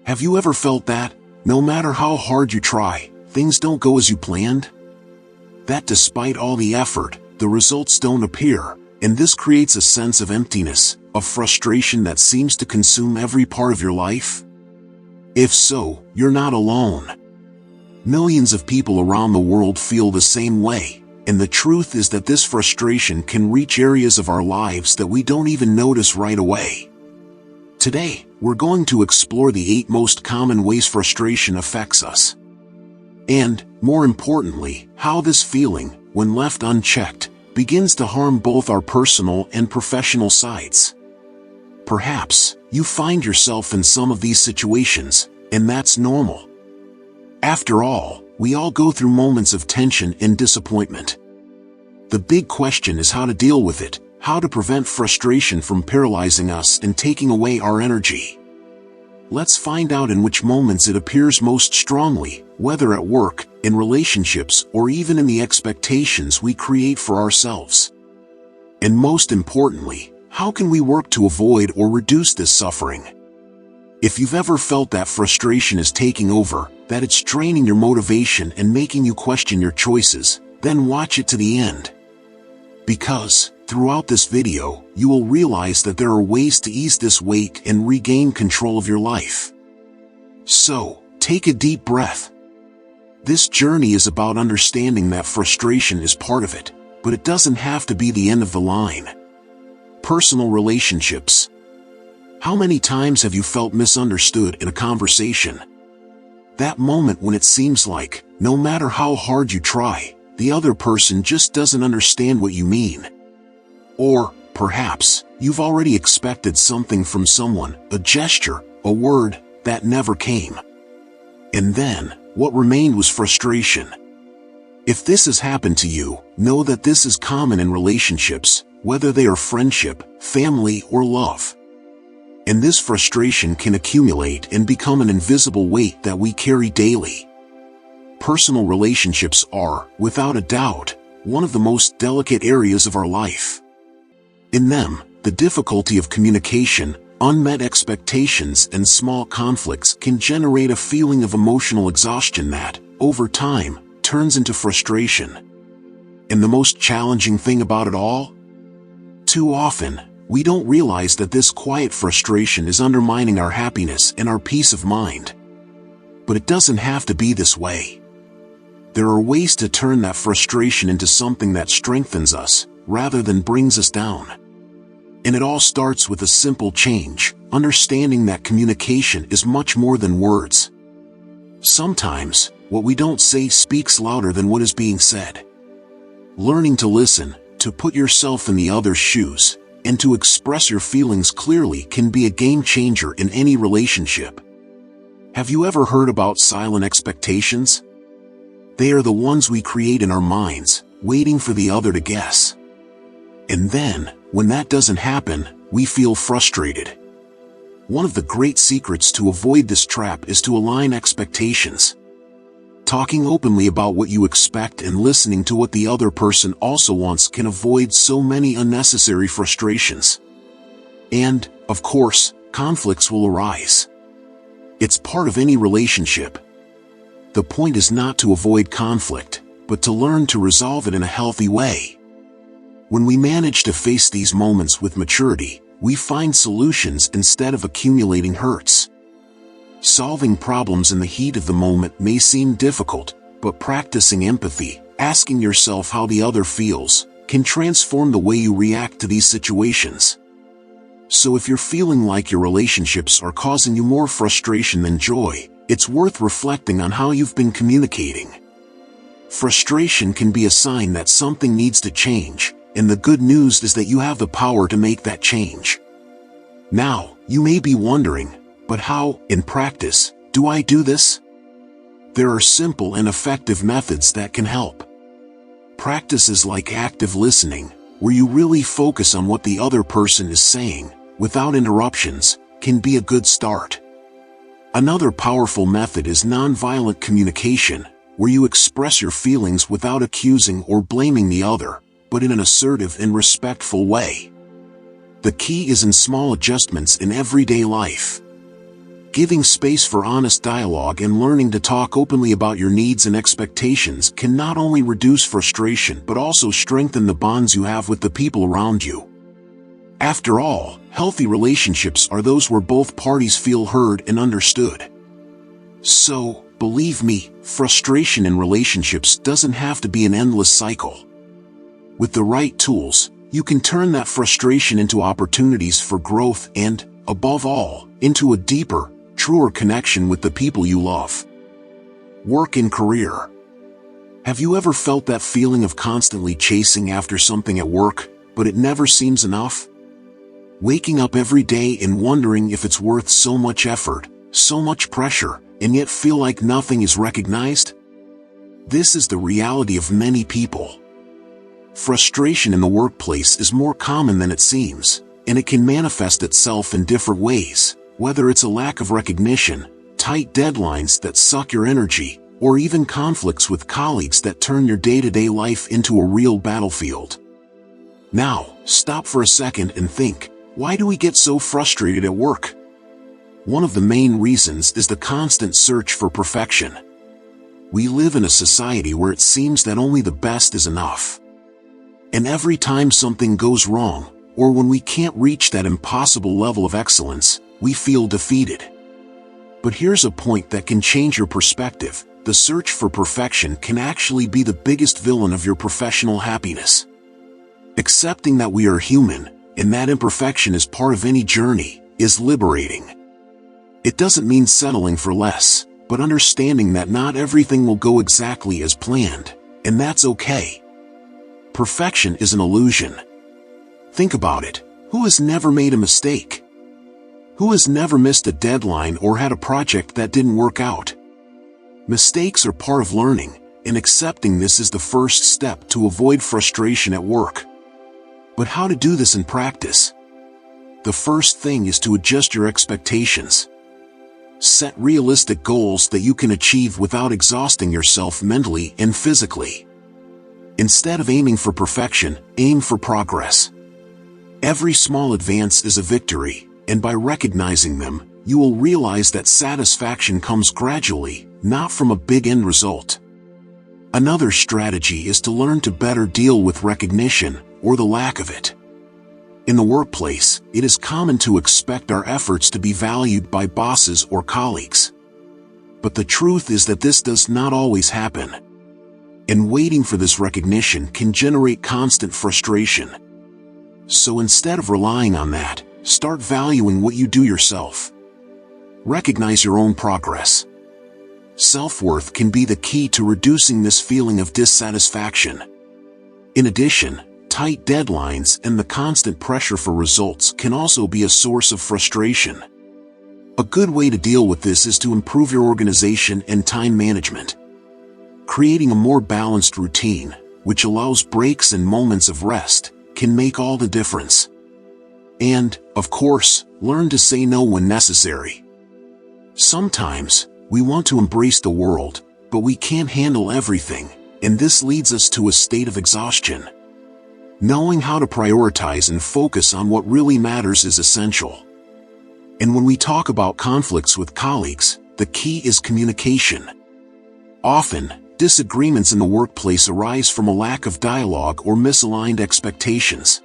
Have you ever felt that, no matter how hard you try, things don't go as you planned? That despite all the effort, the results don't appear, and this creates a sense of emptiness, of frustration that seems to consume every part of your life? If so, you're not alone. Millions of people around the world feel the same way, and the truth is that this frustration can reach areas of our lives that we don't even notice right away. Today, we're going to explore the 8 most common ways frustration affects us. And, more importantly, how this feeling, when left unchecked, begins to harm both our personal and professional sides. Perhaps, you find yourself in some of these situations, and that's normal. After all, we all go through moments of tension and disappointment. The big question is how to deal with it, how to prevent frustration from paralyzing us and taking away our energy. Let's find out in which moments it appears most strongly, whether at work, in relationships, or even in the expectations we create for ourselves. And most importantly, how can we work to avoid or reduce this suffering? If you've ever felt that frustration is taking over, that it's draining your motivation and making you question your choices, then watch it to the end. Because, throughout this video, you will realize that there are ways to ease this weight and regain control of your life. So, take a deep breath. This journey is about understanding that frustration is part of it, but it doesn't have to be the end of the line. Personal relationships. How many times have you felt misunderstood in a conversation? That moment when it seems like, no matter how hard you try, the other person just doesn't understand what you mean. Or, perhaps, you've already expected something from someone, a gesture, a word, that never came. And then, what remained was frustration. If this has happened to you, know that this is common in relationships, whether they are friendship, family, or love. And this frustration can accumulate and become an invisible weight that we carry daily. Personal relationships are, without a doubt, one of the most delicate areas of our life. In them, the difficulty of communication, unmet expectations, and small conflicts can generate a feeling of emotional exhaustion that, over time, turns into frustration. And the most challenging thing about it all? Too often, we don't realize that this quiet frustration is undermining our happiness and our peace of mind. But it doesn't have to be this way. There are ways to turn that frustration into something that strengthens us, rather than brings us down. And it all starts with a simple change, understanding that communication is much more than words. Sometimes, what we don't say speaks louder than what is being said. Learning to listen, to put yourself in the other's shoes, and to express your feelings clearly can be a game changer in any relationship. Have you ever heard about silent expectations? They are the ones we create in our minds, waiting for the other to guess. And then, when that doesn't happen, we feel frustrated. One of the great secrets to avoid this trap is to align expectations. Talking openly about what you expect and listening to what the other person also wants can avoid so many unnecessary frustrations. And, of course, conflicts will arise. It's part of any relationship. The point is not to avoid conflict, but to learn to resolve it in a healthy way. When we manage to face these moments with maturity, we find solutions instead of accumulating hurts. Solving problems in the heat of the moment may seem difficult, but practicing empathy, asking yourself how the other feels, can transform the way you react to these situations. So if you're feeling like your relationships are causing you more frustration than joy, it's worth reflecting on how you've been communicating. Frustration can be a sign that something needs to change, and the good news is that you have the power to make that change. Now, you may be wondering, but how, in practice, do I do this? There are simple and effective methods that can help. Practices like active listening, where you really focus on what the other person is saying, without interruptions, can be a good start. Another powerful method is nonviolent communication, where you express your feelings without accusing or blaming the other, but in an assertive and respectful way. The key is in small adjustments in everyday life. Giving space for honest dialogue and learning to talk openly about your needs and expectations can not only reduce frustration but also strengthen the bonds you have with the people around you. After all, healthy relationships are those where both parties feel heard and understood. So, believe me, frustration in relationships doesn't have to be an endless cycle. With the right tools, you can turn that frustration into opportunities for growth and, above all, into a deeper, truer connection with the people you love. Work and career. Have you ever felt that feeling of constantly chasing after something at work, but it never seems enough? Waking up every day and wondering if it's worth so much effort, so much pressure, and yet feel like nothing is recognized? This is the reality of many people. Frustration in the workplace is more common than it seems, and it can manifest itself in different ways, whether it's a lack of recognition, tight deadlines that suck your energy, or even conflicts with colleagues that turn your day-to-day life into a real battlefield. Now, stop for a second and think, why do we get so frustrated at work? One of the main reasons is the constant search for perfection. We live in a society where it seems that only the best is enough. And every time something goes wrong, or when we can't reach that impossible level of excellence, we feel defeated. But here's a point that can change your perspective. The search for perfection can actually be the biggest villain of your professional happiness. Accepting that we are human, and that imperfection is part of any journey, is liberating. It doesn't mean settling for less, but understanding that not everything will go exactly as planned, and that's okay. Perfection is an illusion. Think about it. Who has never made a mistake? Who has never missed a deadline or had a project that didn't work out? Mistakes are part of learning, and accepting this is the first step to avoid frustration at work. But how to do this in practice? The first thing is to adjust your expectations. Set realistic goals that you can achieve without exhausting yourself mentally and physically. Instead of aiming for perfection, aim for progress. Every small advance is a victory, and by recognizing them, you will realize that satisfaction comes gradually, not from a big end result. Another strategy is to learn to better deal with recognition, or the lack of it. In the workplace, it is common to expect our efforts to be valued by bosses or colleagues. But the truth is that this does not always happen. And waiting for this recognition can generate constant frustration. So instead of relying on that, start valuing what you do yourself. Recognize your own progress. Self-worth can be the key to reducing this feeling of dissatisfaction. In addition, tight deadlines and the constant pressure for results can also be a source of frustration. A good way to deal with this is to improve your organization and time management. Creating a more balanced routine, which allows breaks and moments of rest, can make all the difference. And, of course, learn to say no when necessary. Sometimes, we want to embrace the world, but we can't handle everything, and this leads us to a state of exhaustion. Knowing how to prioritize and focus on what really matters is essential. And when we talk about conflicts with colleagues, the key is communication. Often, disagreements in the workplace arise from a lack of dialogue or misaligned expectations.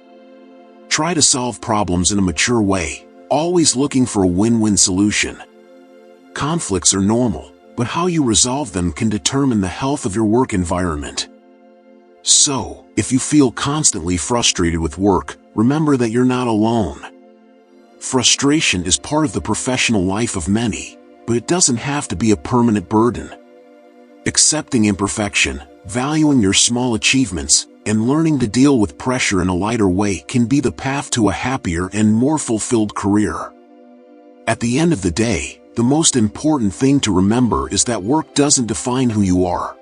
Try to solve problems in a mature way, always looking for a win-win solution. Conflicts are normal, but how you resolve them can determine the health of your work environment. So, if you feel constantly frustrated with work, remember that you're not alone. Frustration is part of the professional life of many, but it doesn't have to be a permanent burden. Accepting imperfection, valuing your small achievements, and learning to deal with pressure in a lighter way can be the path to a happier and more fulfilled career. At the end of the day, the most important thing to remember is that work doesn't define who you are.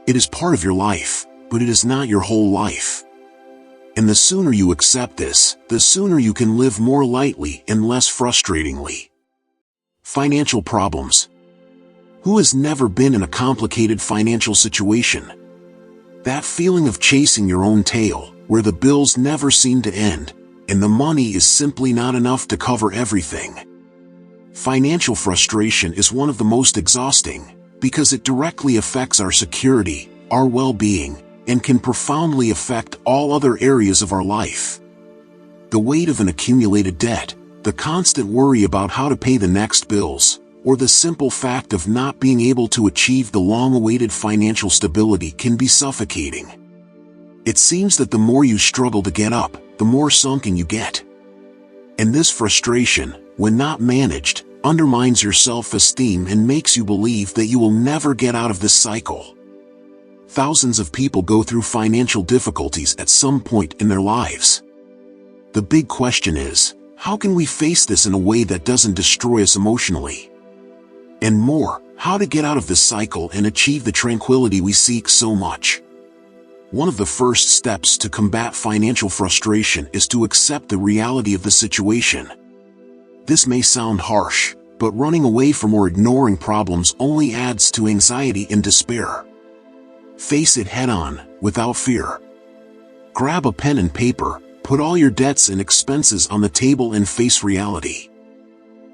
It is part of your life, but it is not your whole life. And the sooner you accept this, the sooner you can live more lightly and less frustratingly. Financial problems. Who has never been in a complicated financial situation? That feeling of chasing your own tail, where the bills never seem to end, and the money is simply not enough to cover everything. Financial frustration is one of the most exhausting, because it directly affects our security, our well-being, and can profoundly affect all other areas of our life. The weight of an accumulated debt, the constant worry about how to pay the next bills, or the simple fact of not being able to achieve the long-awaited financial stability can be suffocating. It seems that the more you struggle to get up, the more sunken you get. And this frustration, when not managed, undermines your self-esteem and makes you believe that you will never get out of this cycle. Thousands of people go through financial difficulties at some point in their lives. The big question is, how can we face this in a way that doesn't destroy us emotionally? And more, how to get out of this cycle and achieve the tranquility we seek so much. One of the first steps to combat financial frustration is to accept the reality of the situation. This may sound harsh, but running away from or ignoring problems only adds to anxiety and despair. Face it head-on, without fear. Grab a pen and paper, put all your debts and expenses on the table and face reality.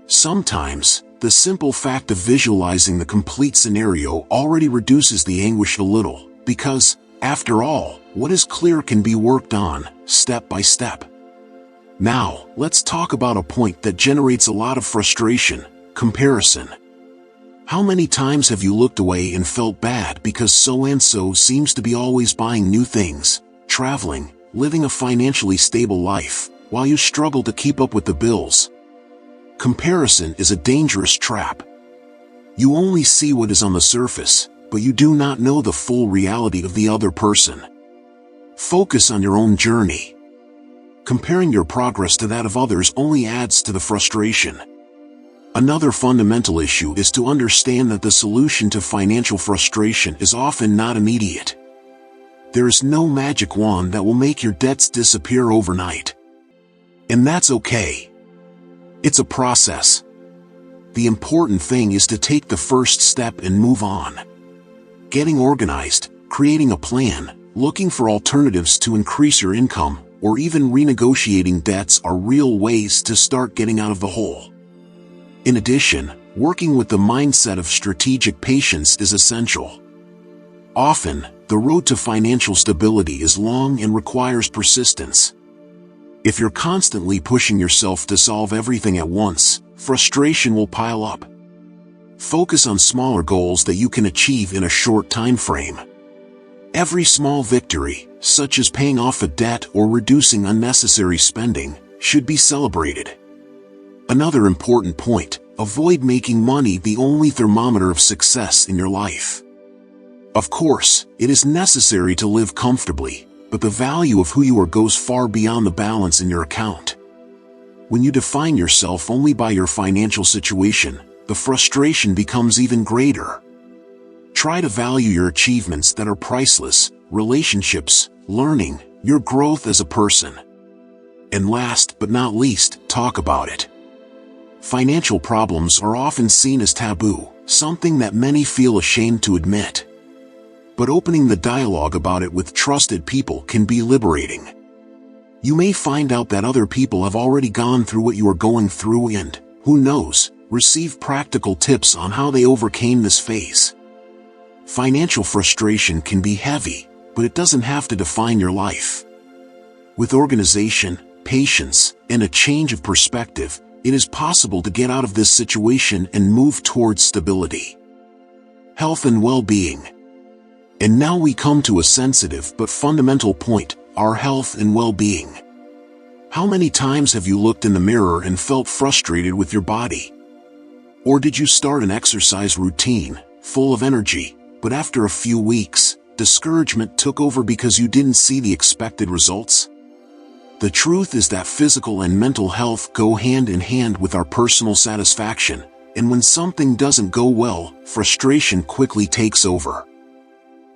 Sometimes, the simple fact of visualizing the complete scenario already reduces the anguish a little, because, after all, what is clear can be worked on, step by step. Now, let's talk about a point that generates a lot of frustration: comparison. How many times have you looked away and felt bad because so-and-so seems to be always buying new things, traveling, living a financially stable life, while you struggle to keep up with the bills? Comparison is a dangerous trap. You only see what is on the surface, but you do not know the full reality of the other person. Focus on your own journey. Comparing your progress to that of others only adds to the frustration. Another fundamental issue is to understand that the solution to financial frustration is often not immediate. There is no magic wand that will make your debts disappear overnight. And that's okay. It's a process. The important thing is to take the first step and move on. Getting organized, creating a plan, looking for alternatives to increase your income, or even renegotiating debts are real ways to start getting out of the hole. In addition, working with the mindset of strategic patience is essential. Often, the road to financial stability is long and requires persistence. If you're constantly pushing yourself to solve everything at once, frustration will pile up. Focus on smaller goals that you can achieve in a short time frame. Every small victory, such as paying off a debt or reducing unnecessary spending, should be celebrated. Another important point: avoid making money the only thermometer of success in your life. Of course, it is necessary to live comfortably, but the value of who you are goes far beyond the balance in your account. When you define yourself only by your financial situation, the frustration becomes even greater. Try to value your achievements that are priceless: relationships, learning, your growth as a person. And last but not least, talk about it. Financial problems are often seen as taboo, something that many feel ashamed to admit. But opening the dialogue about it with trusted people can be liberating. You may find out that other people have already gone through what you are going through and, who knows, receive practical tips on how they overcame this phase. Financial frustration can be heavy, but it doesn't have to define your life. With organization, patience, and a change of perspective, it is possible to get out of this situation and move towards stability. Health and well-being. And now we come to a sensitive but fundamental point: our health and well-being. How many times have you looked in the mirror and felt frustrated with your body? Or did you start an exercise routine, full of energy, but after a few weeks, discouragement took over because you didn't see the expected results? The truth is that physical and mental health go hand in hand with our personal satisfaction, and when something doesn't go well, frustration quickly takes over.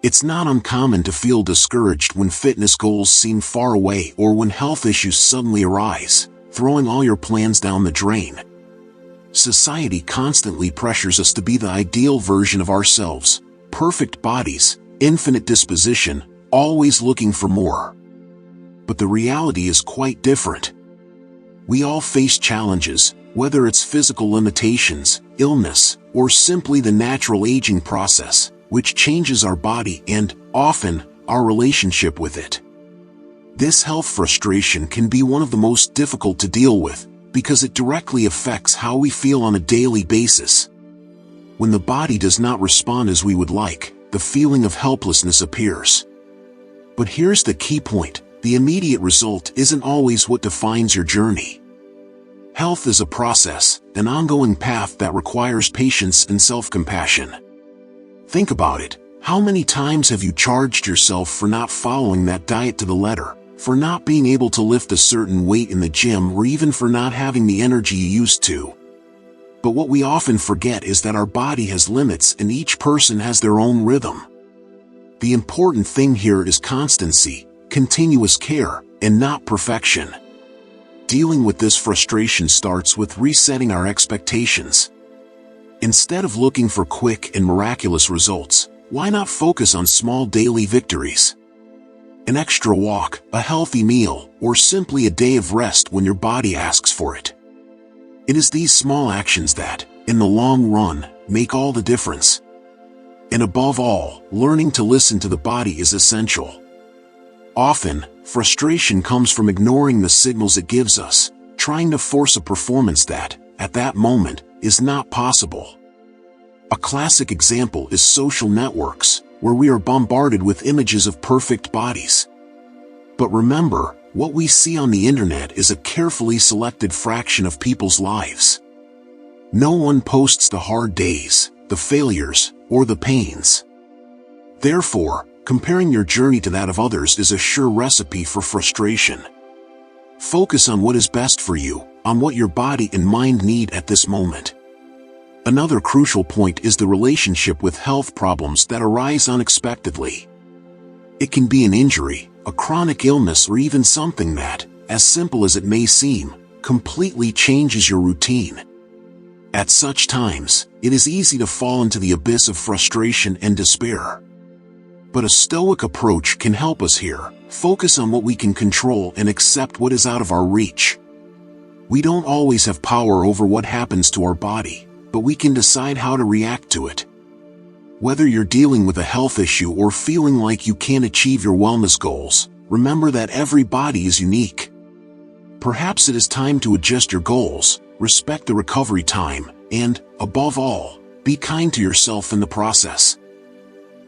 It's not uncommon to feel discouraged when fitness goals seem far away or when health issues suddenly arise, throwing all your plans down the drain. Society constantly pressures us to be the ideal version of ourselves: perfect bodies, infinite disposition, always looking for more. But the reality is quite different. We all face challenges, whether it's physical limitations, illness, or simply the natural aging process, which changes our body and, often, our relationship with it. This health frustration can be one of the most difficult to deal with, because it directly affects how we feel on a daily basis. When the body does not respond as we would like, the feeling of helplessness appears. But here's the key point: the immediate result isn't always what defines your journey. Health is a process, an ongoing path that requires patience and self-compassion. Think about it. How many times have you charged yourself for not following that diet to the letter, for not being able to lift a certain weight in the gym, or even for not having the energy you used to? But what we often forget is that our body has limits and each person has their own rhythm. The important thing here is constancy, continuous care, and not perfection. Dealing with this frustration starts with resetting our expectations. Instead of looking for quick and miraculous results, why not focus on small daily victories? An extra walk, a healthy meal, or simply a day of rest when your body asks for it. It is these small actions that, in the long run, make all the difference. And above all, learning to listen to the body is essential. Often, frustration comes from ignoring the signals it gives us, trying to force a performance that, at that moment, is not possible. A classic example is social networks, where we are bombarded with images of perfect bodies. But remember, what we see on the internet is a carefully selected fraction of people's lives. No one posts the hard days, the failures, or the pains. Therefore, comparing your journey to that of others is a sure recipe for frustration. Focus on what is best for you, on what your body and mind need at this moment. Another crucial point is the relationship with health problems that arise unexpectedly. It can be an injury, a chronic illness, or even something that, as simple as it may seem, completely changes your routine. At such times, it is easy to fall into the abyss of frustration and despair. But a Stoic approach can help us here. Focus on what we can control and accept what is out of our reach. We don't always have power over what happens to our body, but we can decide how to react to it. Whether you're dealing with a health issue or feeling like you can't achieve your wellness goals, remember that every body is unique. Perhaps it is time to adjust your goals, respect the recovery time, and, above all, be kind to yourself in the process.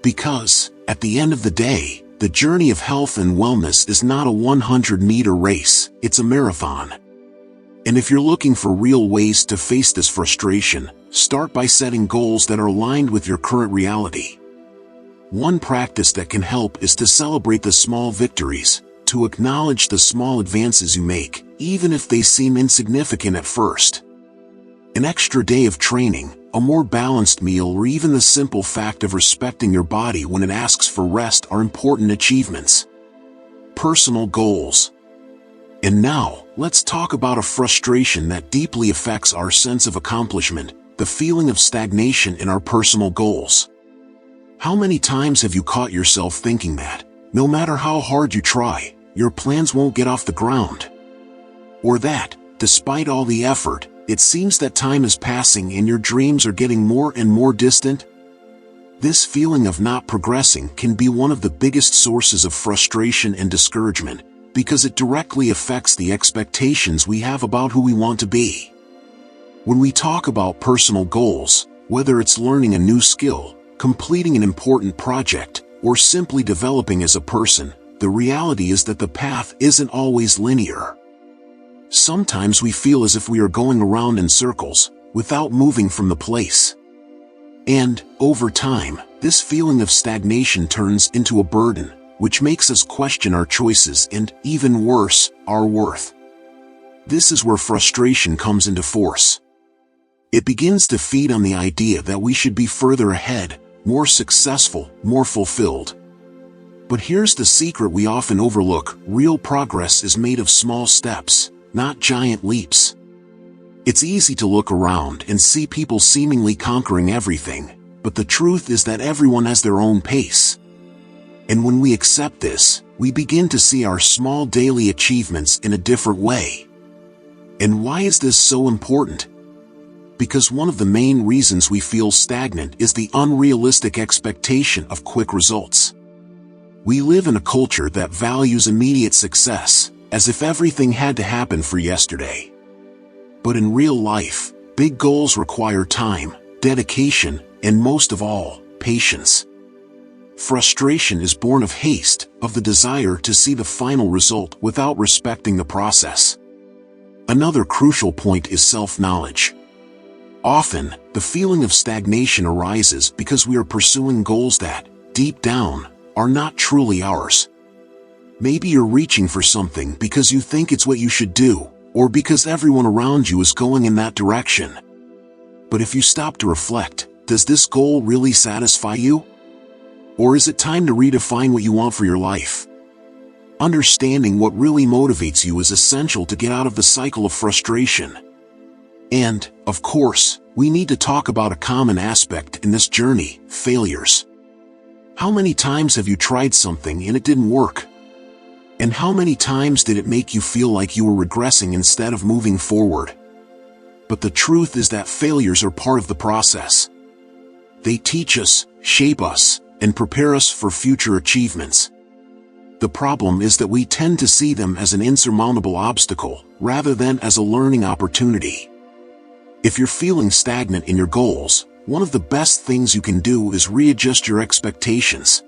Because, at the end of the day, the journey of health and wellness is not a 100-meter race, it's a marathon. And if you're looking for real ways to face this frustration, start by setting goals that are aligned with your current reality. One practice that can help is to celebrate the small victories, to acknowledge the small advances you make, even if they seem insignificant at first. An extra day of training, a more balanced meal, or even the simple fact of respecting your body when it asks for rest are important achievements. Personal goals. And now, let's talk about a frustration that deeply affects our sense of accomplishment, the feeling of stagnation in our personal goals. How many times have you caught yourself thinking that, no matter how hard you try, your plans won't get off the ground? Or that, despite all the effort, it seems that time is passing and your dreams are getting more and more distant? This feeling of not progressing can be one of the biggest sources of frustration and discouragement, because it directly affects the expectations we have about who we want to be. When we talk about personal goals, whether it's learning a new skill, completing an important project, or simply developing as a person, the reality is that the path isn't always linear. Sometimes we feel as if we are going around in circles, without moving from the place. And, over time, this feeling of stagnation turns into a burden, which makes us question our choices and, even worse, our worth. This is where frustration comes into force. It begins to feed on the idea that we should be further ahead, more successful, more fulfilled. But here's the secret we often overlook: real progress is made of small steps, not giant leaps. It's easy to look around and see people seemingly conquering everything, but the truth is that everyone has their own pace. And when we accept this, we begin to see our small daily achievements in a different way. And why is this so important? Because one of the main reasons we feel stagnant is the unrealistic expectation of quick results. We live in a culture that values immediate success, as if everything had to happen for yesterday. But in real life, big goals require time, dedication, and most of all, patience. Frustration is born of haste, of the desire to see the final result without respecting the process. Another crucial point is self-knowledge. Often, the feeling of stagnation arises because we are pursuing goals that, deep down, are not truly ours. Maybe you're reaching for something because you think it's what you should do, or because everyone around you is going in that direction. But if you stop to reflect, does this goal really satisfy you? Or is it time to redefine what you want for your life? Understanding what really motivates you is essential to get out of the cycle of frustration. And, of course, we need to talk about a common aspect in this journey: failures. How many times have you tried something and it didn't work? And how many times did it make you feel like you were regressing instead of moving forward? But the truth is that failures are part of the process. They teach us, shape us, and prepare us for future achievements. The problem is that we tend to see them as an insurmountable obstacle, rather than as a learning opportunity. If you're feeling stagnant in your goals, one of the best things you can do is readjust your expectations.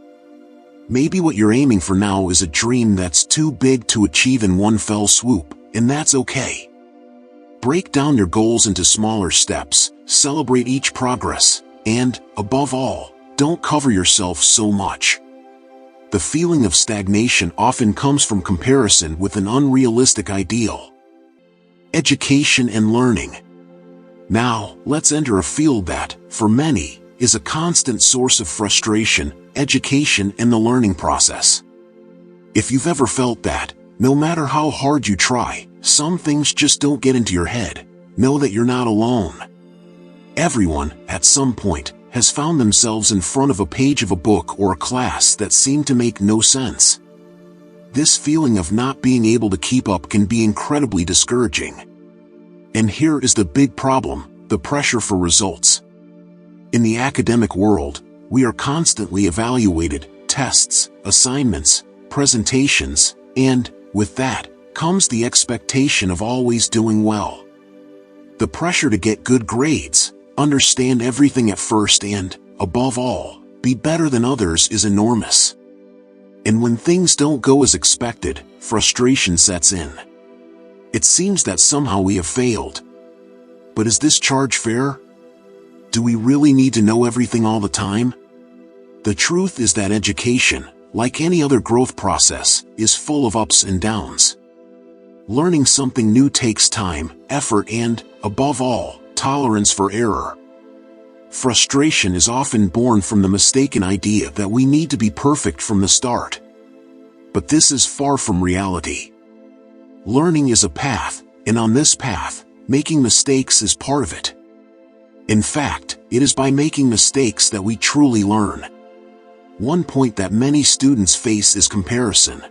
Maybe what you're aiming for now is a dream that's too big to achieve in one fell swoop, and that's okay. Break down your goals into smaller steps, celebrate each progress, and, above all, don't cover yourself so much. The feeling of stagnation often comes from comparison with an unrealistic ideal. Education and learning. Now, let's enter a field that, for many, is a constant source of frustration: education and the learning process. If you've ever felt that, no matter how hard you try, some things just don't get into your head, know that you're not alone. Everyone, at some point, has found themselves in front of a page of a book or a class that seemed to make no sense. This feeling of not being able to keep up can be incredibly discouraging. And here is the big problem: the pressure for results. In the academic world, we are constantly evaluated: tests, assignments, presentations, and, with that, comes the expectation of always doing well. The pressure to get good grades, understand everything at first, and, above all, be better than others is enormous. And when things don't go as expected, frustration sets in. It seems that somehow we have failed. But is this charge fair? Do we really need to know everything all the time? The truth is that education, like any other growth process, is full of ups and downs. Learning something new takes time, effort, and, above all, tolerance for error. Frustration is often born from the mistaken idea that we need to be perfect from the start. But this is far from reality. Learning is a path, and on this path, making mistakes is part of it. In fact, it is by making mistakes that we truly learn. One point that many students face is comparison.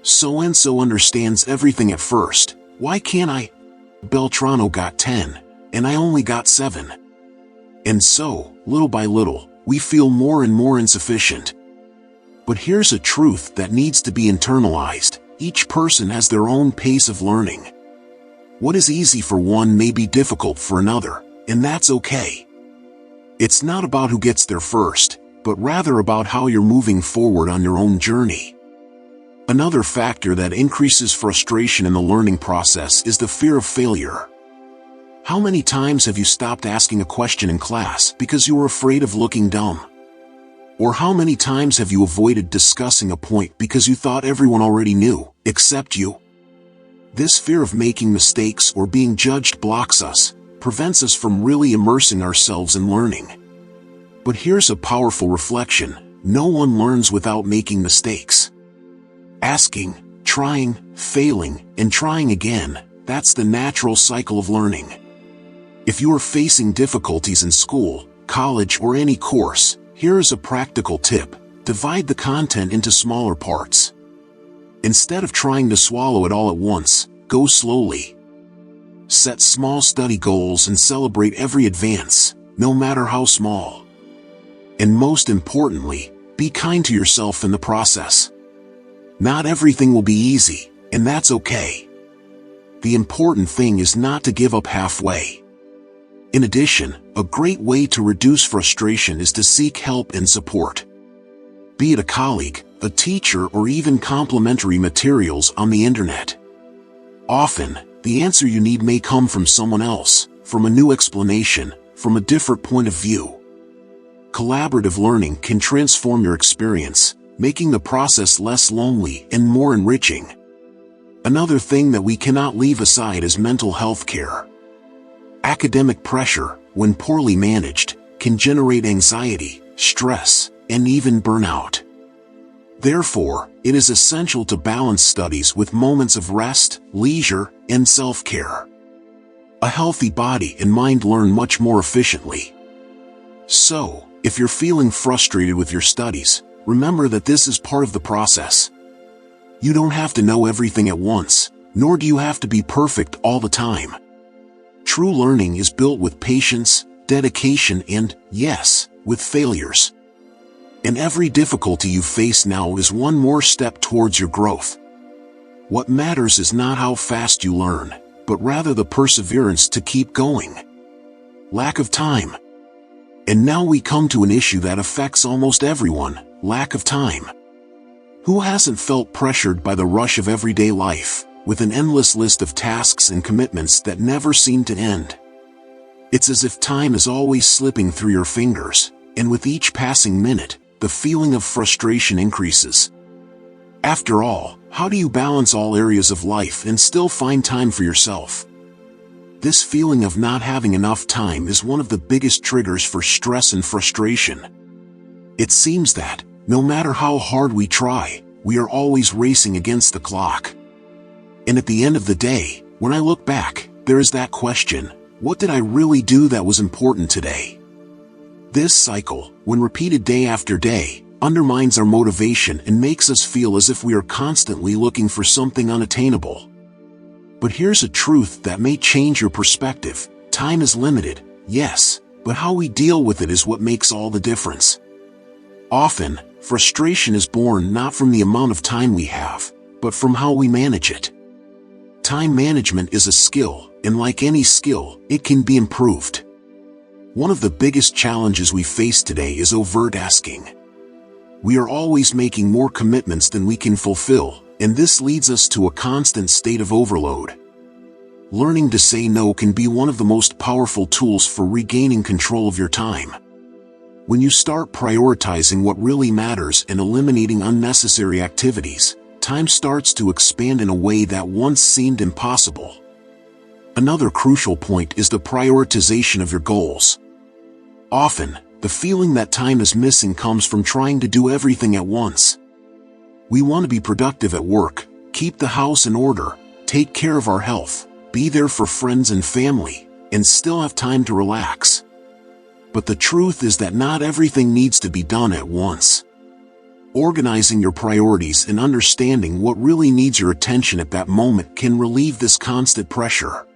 So-and-so understands everything at first, why can't I? Beltrano got 10, and I only got 7. And so, little by little, we feel more and more insufficient. But here's a truth that needs to be internalized: each person has their own pace of learning. What is easy for one may be difficult for another, and that's okay. It's not about who gets there first, but rather about how you're moving forward on your own journey. Another factor that increases frustration in the learning process is the fear of failure. How many times have you stopped asking a question in class because you were afraid of looking dumb? Or how many times have you avoided discussing a point because you thought everyone already knew, except you? This fear of making mistakes or being judged blocks us, prevents us from really immersing ourselves in learning. But here's a powerful reflection: no one learns without making mistakes. Asking, trying, failing, and trying again, that's the natural cycle of learning. If you are facing difficulties in school, college, or any course, here is a practical tip: divide the content into smaller parts. Instead of trying to swallow it all at once, go slowly. set small study goals and celebrate every advance, no matter how small. And most importantly, be kind to yourself in the process. Not everything will be easy, and that's okay. The important thing is not to give up halfway. In addition, a great way to reduce frustration is to seek help and support. Be it a colleague, a teacher, or even complementary materials on the internet. Often, the answer you need may come from someone else, from a new explanation, from a different point of view. Collaborative learning can transform your experience, making the process less lonely and more enriching. Another thing that we cannot leave aside is mental health care. Academic pressure, when poorly managed, can generate anxiety, stress, and even burnout. Therefore, it is essential to balance studies with moments of rest, leisure, and self-care. A healthy body and mind learn much more efficiently. So, if you're feeling frustrated with your studies, remember that this is part of the process. You don't have to know everything at once, nor do you have to be perfect all the time. True learning is built with patience, dedication, and, yes, with failures. And every difficulty you face now is one more step towards your growth. What matters is not how fast you learn, but rather the perseverance to keep going. Lack of time. And now we come to an issue that affects almost everyone: lack of time. Who hasn't felt pressured by the rush of everyday life, with an endless list of tasks and commitments that never seem to end? It's as if time is always slipping through your fingers, and with each passing minute, the feeling of frustration increases. After all, how do you balance all areas of life and still find time for yourself? This feeling of not having enough time is one of the biggest triggers for stress and frustration. It seems that, no matter how hard we try, we are always racing against the clock. And at the end of the day, when I look back, there is that question: what did I really do that was important today? This cycle, when repeated day after day, undermines our motivation and makes us feel as if we are constantly looking for something unattainable. But here's a truth that may change your perspective: time is limited, yes, but how we deal with it is what makes all the difference. Often, frustration is born not from the amount of time we have, but from how we manage it. Time management is a skill, and like any skill, it can be improved. One of the biggest challenges we face today is overt asking. We are always making more commitments than we can fulfill, and this leads us to a constant state of overload. Learning to say no can be one of the most powerful tools for regaining control of your time. When you start prioritizing what really matters and eliminating unnecessary activities, time starts to expand in a way that once seemed impossible. Another crucial point is the prioritization of your goals. Often, the feeling that time is missing comes from trying to do everything at once. We want to be productive at work, keep the house in order, take care of our health, be there for friends and family, and still have time to relax. But the truth is that not everything needs to be done at once. Organizing your priorities and understanding what really needs your attention at that moment can relieve this constant pressure.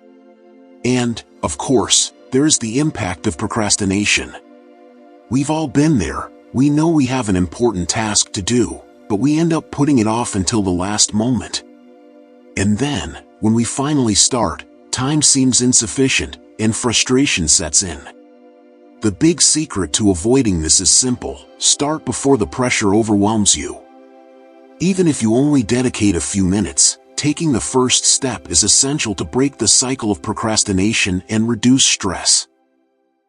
And, of course, there is the impact of procrastination. We've all been there. We know we have an important task to do, but we end up putting it off until the last moment. And then, when we finally start, time seems insufficient, and frustration sets in. The big secret to avoiding this is simple: start before the pressure overwhelms you. Even if you only dedicate a few minutes, taking the first step is essential to break the cycle of procrastination and reduce stress.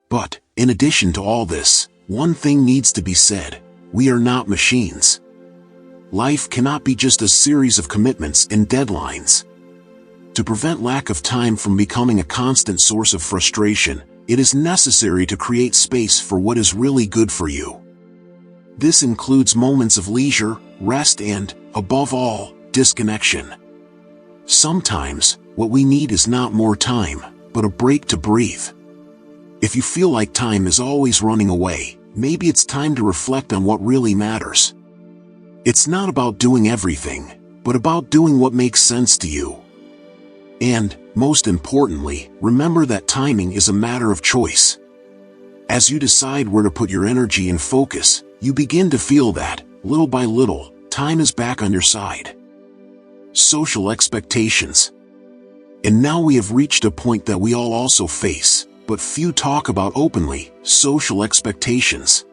But, in addition to all this, one thing needs to be said: we are not machines. Life cannot be just a series of commitments and deadlines. To prevent lack of time from becoming a constant source of frustration, it is necessary to create space for what is really good for you. This includes moments of leisure, rest, and, above all, disconnection. Sometimes, what we need is not more time, but a break to breathe. If you feel like time is always running away, maybe it's time to reflect on what really matters. It's not about doing everything, but about doing what makes sense to you. And, most importantly, remember that timing is a matter of choice. As you decide where to put your energy and focus, you begin to feel that, little by little, time is back on your side. Social expectations. And now we have reached a point that we all also face, but few talk about openly: social expectations.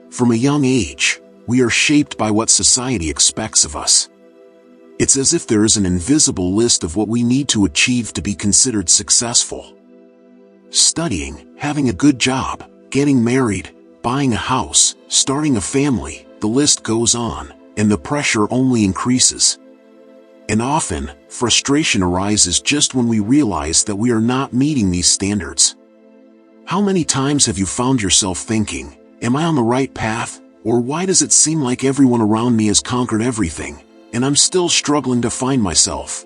From a young age, we are shaped by what society expects of us. It's as if there is an invisible list of what we need to achieve to be considered successful. Studying, having a good job, getting married, buying a house, starting a family, the list goes on, and the pressure only increases. And often, frustration arises just when we realize that we are not meeting these standards. How many times have you found yourself thinking, am I on the right path, or why does it seem like everyone around me has conquered everything, and I'm still struggling to find myself?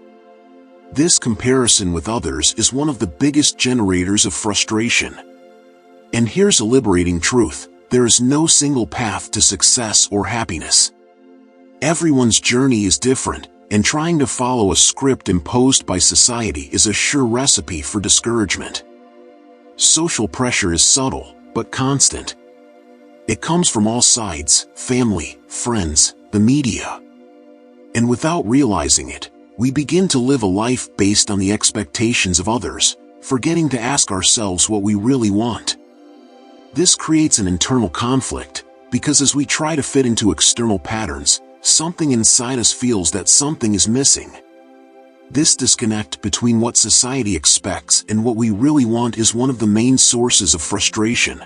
This comparison with others is one of the biggest generators of frustration. And here's a liberating truth: there is no single path to success or happiness. Everyone's journey is different, and trying to follow a script imposed by society is a sure recipe for discouragement. Social pressure is subtle, but constant. It comes from all sides: family, friends, the media. And without realizing it, we begin to live a life based on the expectations of others, forgetting to ask ourselves what we really want. This creates an internal conflict, because as we try to fit into external patterns, something inside us feels that something is missing. This disconnect between what society expects and what we really want is one of the main sources of frustration.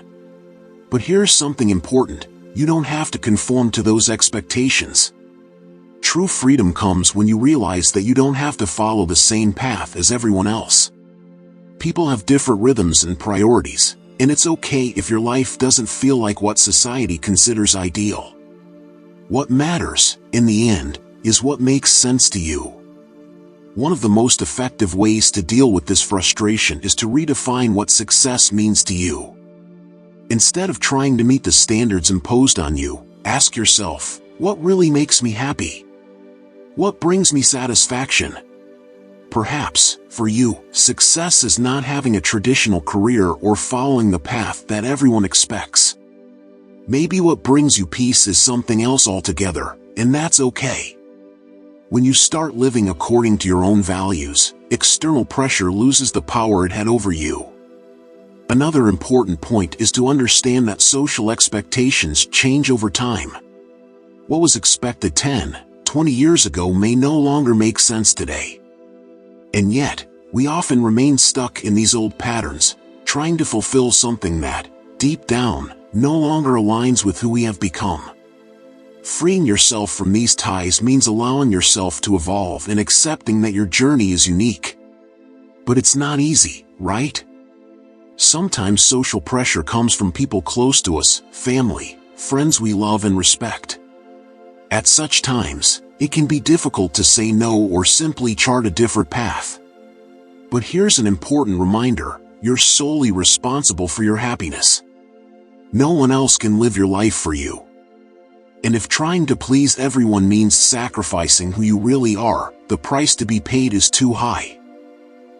But here's something important: you don't have to conform to those expectations. True freedom comes when you realize that you don't have to follow the same path as everyone else. People have different rhythms and priorities, and it's okay if your life doesn't feel like what society considers ideal. What matters, in the end, is what makes sense to you. One of the most effective ways to deal with this frustration is to redefine what success means to you. Instead of trying to meet the standards imposed on you, ask yourself, what really makes me happy? What brings me satisfaction? Perhaps, for you, success is not having a traditional career or following the path that everyone expects. Maybe what brings you peace is something else altogether, and that's okay. When you start living according to your own values, external pressure loses the power it had over you. Another important point is to understand that social expectations change over time. What was expected 10, 20 years ago may no longer make sense today. And yet, we often remain stuck in these old patterns, trying to fulfill something that, deep down, no longer aligns with who we have become. Freeing yourself from these ties means allowing yourself to evolve and accepting that your journey is unique. But it's not easy, right? Sometimes social pressure comes from people close to us, family, friends we love and respect. At such times, it can be difficult to say no or simply chart a different path. But here's an important reminder: you're solely responsible for your happiness. No one else can live your life for you. And if trying to please everyone means sacrificing who you really are, the price to be paid is too high.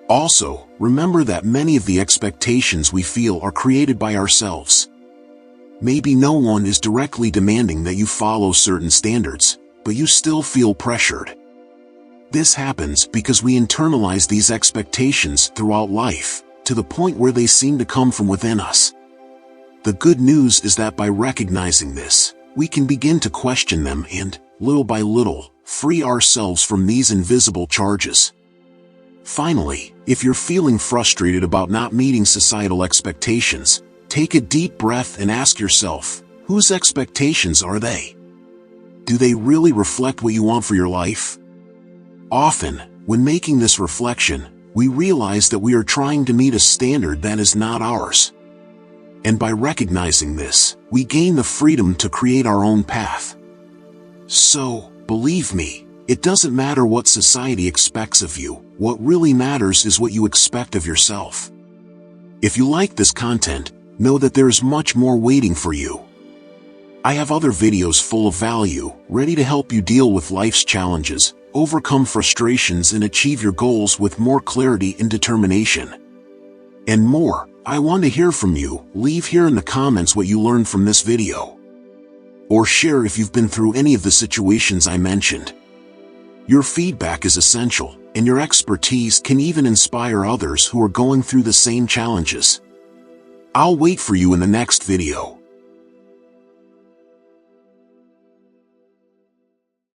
Also, remember that many of the expectations we feel are created by ourselves. Maybe no one is directly demanding that you follow certain standards, but you still feel pressured. This happens because we internalize these expectations throughout life, to the point where they seem to come from within us. The good news is that by recognizing this, we can begin to question them and, little by little, free ourselves from these invisible charges. Finally, if you're feeling frustrated about not meeting societal expectations, take a deep breath and ask yourself, whose expectations are they? Do they really reflect what you want for your life? Often, when making this reflection, we realize that we are trying to meet a standard that is not ours. And by recognizing this, we gain the freedom to create our own path. So, believe me, it doesn't matter what society expects of you. What really matters is what you expect of yourself. If you like this content, know that there is much more waiting for you. I have other videos full of value, ready to help you deal with life's challenges, overcome frustrations and achieve your goals with more clarity and determination. And more. I want to hear from you. Leave here in the comments what you learned from this video. Or share if you've been through any of the situations I mentioned. Your feedback is essential, and your expertise can even inspire others who are going through the same challenges. I'll wait for you in the next video.